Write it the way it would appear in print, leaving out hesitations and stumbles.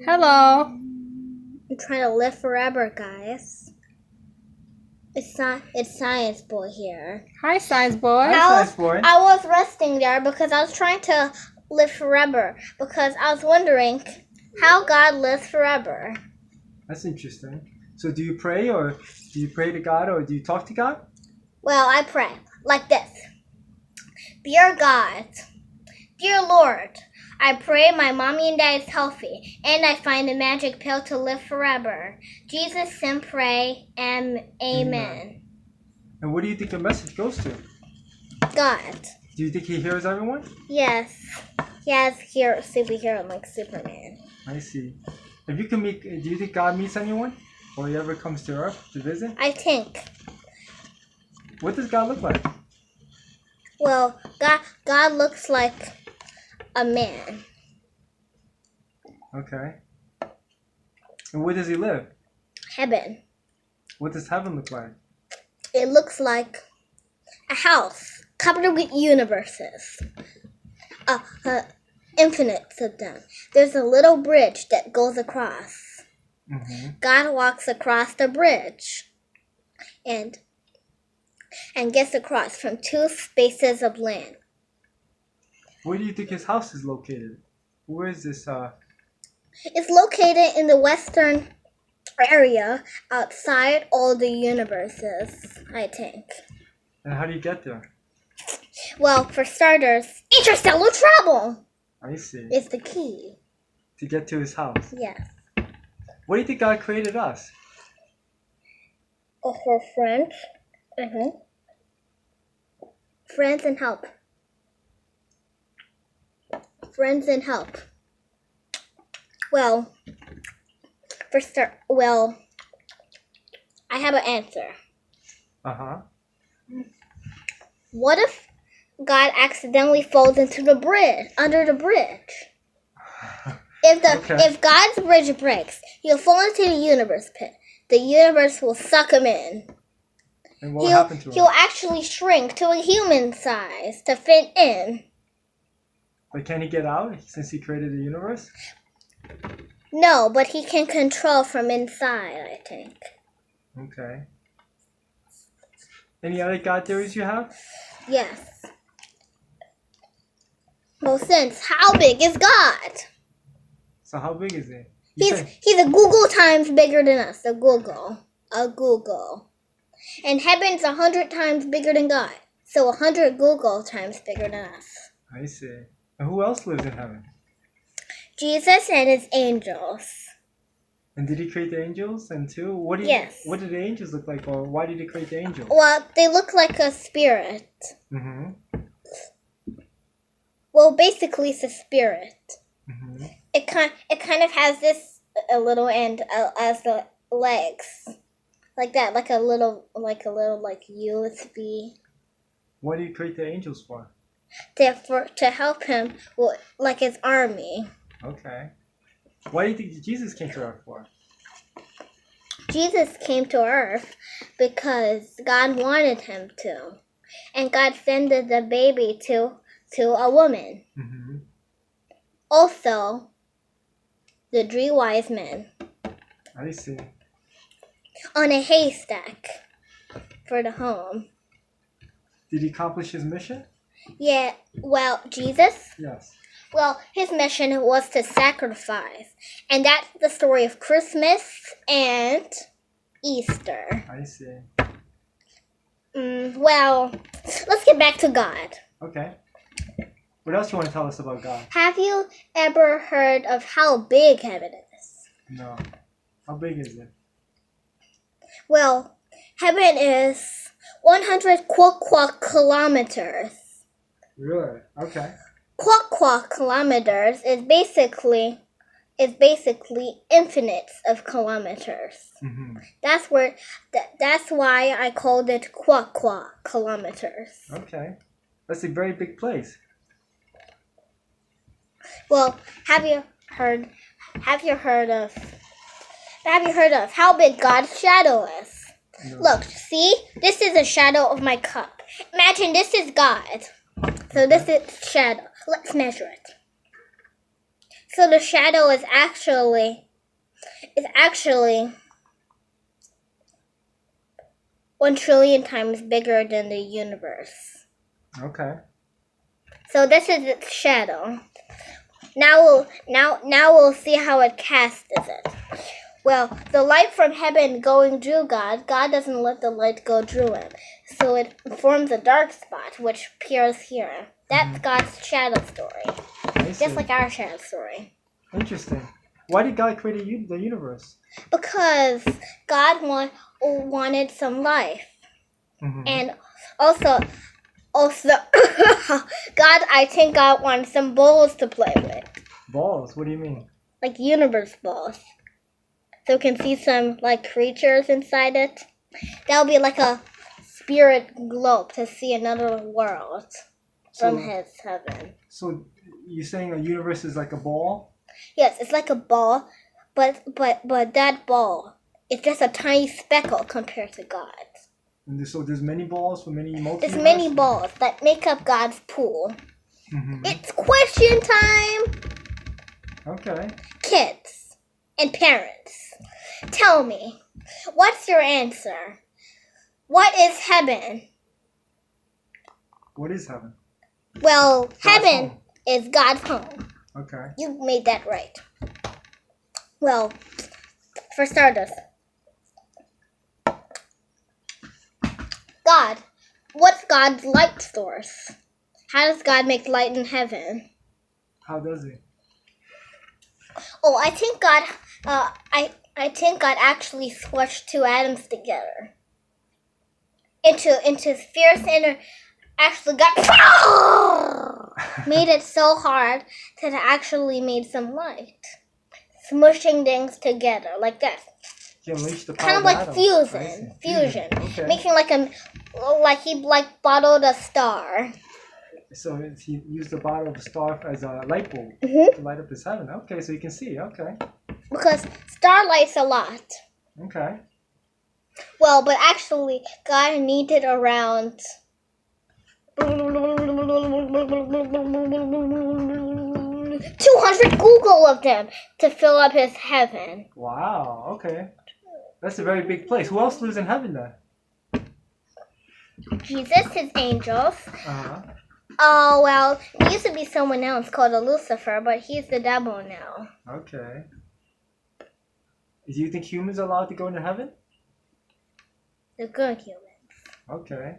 Hello. I'm trying to live forever, guys. It's Science Boy here. Hi, Science Boy. Hi, Science Boy. I was resting there because I was trying to live forever because I was wondering how God lives forever. That's interesting. So do you pray to God or do you talk to God? Well, I pray like this. Dear God, dear Lord, I pray my mommy and dad is healthy and I find a magic pill to live forever. Jesus, and pray, and amen. And what do you think the message goes to? God. Do you think he hears everyone? Yes. He has superhero like Superman. I see. If you can meet, do you think God meets anyone? Or he ever comes to Earth to visit? I think. What does God look like? Well, God looks like a man. Okay. And where does he live? Heaven. What does heaven look like? It looks like a house covered with universes. Infinites of them. There's a little bridge that goes across. Mm-hmm. God walks across the bridge and gets across from two spaces of land. Where do you think his house is located? Where is this? It's located in the western area outside all the universes, I think. And how do you get there? Well, for starters, interstellar travel I see. is the key. To get to his house. Yes. What do you think God created us? For friends. Friends and help. Friends and help. Well, I have an answer. Uh-huh. What if God accidentally falls into the bridge, under the bridge? If God's bridge breaks, he'll fall into the universe pit. The universe will suck him in. And what will happen to him? He'll actually shrink to a human size to fit in. But can he get out since he created the universe? No, but he can control from inside, I think. Okay. Any other God theories you have? Yes. Well, since how big is God? So how big is he? He's a Google times bigger than us. A Google. And heaven's 100 times bigger than God. So 100 Google times bigger than us. I see. And who else lives in heaven? Jesus and his angels. And did he create the angels? And too? Yes. What did the angels look like? Or why did he create the angels? Well, they look like a spirit. Mm-hmm. Well, basically it's a spirit. Mm-hmm. It kind of has this a little end as the legs. Like that, like a little USB. What did he create the angels for? To help him with, like his army. Okay. Why do you think Jesus came to Earth for? Jesus came to Earth because God wanted him to. And God sent the baby to a woman. Mm-hmm. Also, the 3 wise men I see. on a haystack for the home. Did he accomplish his mission? Yeah, well, Jesus? Yes. Well, his mission was to sacrifice. And that's the story of Christmas and Easter. I see. Well, let's get back to God. Okay. What else do you want to tell us about God? Have you ever heard of how big heaven is? No. How big is it? Well, heaven is 100 kilometers. Really? Okay. Kilometers is basically infinites of kilometers. Mm-hmm. That's why I called it kilometers. Okay. That's a very big place. Well, have you heard of how big God's shadow is? No. Look, see? This is a shadow of my cup. Imagine this is God. So this is shadow. Let's measure it. So the shadow is actually 1 trillion times bigger than the universe. Okay. So this is its shadow. Now we'll see how it casts it. Well, the light from heaven going through God doesn't let the light go through him. So it forms a dark spot, which appears here. That's God's shadow story. I see. Just like our shadow story. Interesting. Why did God create the universe? Because God wanted some life. Mm-hmm. And also, I think God wanted some balls to play with. Balls? What do you mean? Like universe balls. So we can see some like creatures inside it. That'll be like a spirit globe to see another world from his heaven. So you're saying a universe is like a ball? Yes, it's like a ball, but that ball is just a tiny speckle compared to God. And so there's many balls for many multiverses? There's many balls that make up God's pool. Mm-hmm. It's question time! Okay. Kids and parents, tell me, what's your answer? What is heaven? What is heaven? Well, God's heaven home. is God's home. Okay. You made that right. Well, for starters, God. What's God's light source? How does God make light in heaven? How does he? Oh, I think God. I think God actually squished two atoms together into fierce inner. Actually, God made it so hard that it actually made some light, smushing things together like that. He unleashed the power Kind of like atoms. fusion, Okay. making like he bottled a star. So he used the bottle of the star as a light bulb Mm-hmm. to light up his heaven. Okay, so you can see. Okay. Because star lights a lot. Okay. Well, but actually, God needed around 200 Google of them to fill up his heaven. Wow. Okay. That's a very big place. Who else lives in heaven then? Jesus, his angels. Uh-huh. Oh, well, there used to be someone else called a Lucifer, but he's the devil now. Okay. Do you think humans are allowed to go into heaven? The good human. Okay.